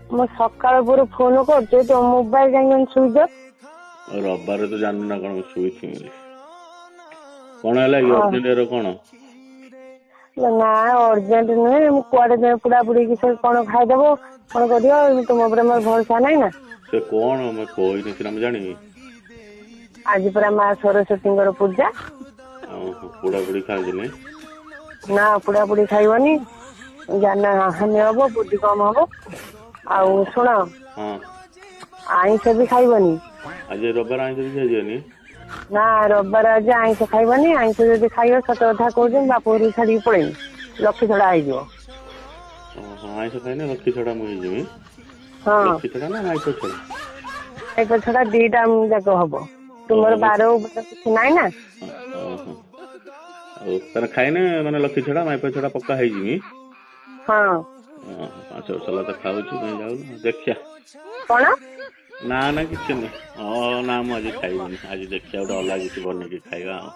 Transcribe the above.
ମୁଁ ସକାଳ ପୁର ଫୋନ କରୁଛି ତ ମୋବାଇଲ କାହିଁକି ସୁଇଚ ଅଫ୍। ରବିବାର ତ ଜାଣିନୁ ନା କଣ ଶୋଇଥିବି ବୋଲି। କଣ ହେଲା କି ଅର୍ଜେଣ୍ଟ କଣ? ନା ଅର୍ଜେଣ୍ଟ ନୁହେଁ ମୁଁ କୁଆଡେ ଯାଇ ପୁଡା ପୁଡି ସେ କଣ ଖାଇଦବ କଣ କରିବ ତୁମ ଉପରେ ମୋର ଭରସା ନାହିଁ ନା। ସେ କଣ ମୁଁ କହିନି ସିନା ମୁଁ ଜାଣିବି। ଆଜି ପୁରା ମା ସରସ୍ୱତୀଙ୍କର ପୂଜା। ଓହୋ ପୋଡା ପୋଡି ଖାଆନ୍ତିନି? ନା ପୋଡା ପୋଡି ଖାଇବନି ଜ୍ଞାନ ହାନି ହବ ବୁଦ୍ଧି କମ ହବ। ଆଉ ଶୁଣ ହଁ ଆଇଁଷ ବି ଖାଇବନି। ଆଜି ରବିବାର ଆଇଁଷ ବି ଖାଇଯିବନି? ନା ରବିବାର ଆଜି ଆଇଁଷ ଖାଇବନି। ଆଇଁଷ ଯଦି ଖାଇବ ସତ କଥା କହୁଛି ବାପ ଘରକୁ ଛାଡିକି ପଳେଇବି। ଲକ୍ଷ୍ମୀ ଛଡା ହେଇଯିବ। ଓହୋ ଆଇଁଷ ଖାଇଲେ ଲକ୍ଷ୍ମୀ ଛଡା ମୁଁ ହେଇଯିବି? ହଁ ଲକ୍ଷ୍ମୀ ଛଡା ନା ମାଇପ ଛଡା? ମାଇପ ଛଡା ଦିଟା ଯାକ ହବ। ତୁମର ବାର କିଛି ନାଇଁ ନା। ଓହୋ ଆଉ ତାର ଖାଇନେ ମାନେ ଲକ୍ଷ୍ମୀ ଛଡା ମାଇପ ଛଡା ପକ୍କା ହେଇଯିବି? ହଁ। ଓହୋ 5 ବର୍ଷ ହେଲା ତ ଖାଉଛି କାଇଁ ଯାଉନି ଦେଖିଆ। କଣ? ନା ନା କିଛି ନୁହେଁ। ହଁ ନା ମୁଁ ଆଜି ଖାଇବିନି। ଆଜି ଦେଖିବା ଗୋଟେ ଅଲଗା କିଛି ବନେଇକି ଖାଇବା ଆଉ।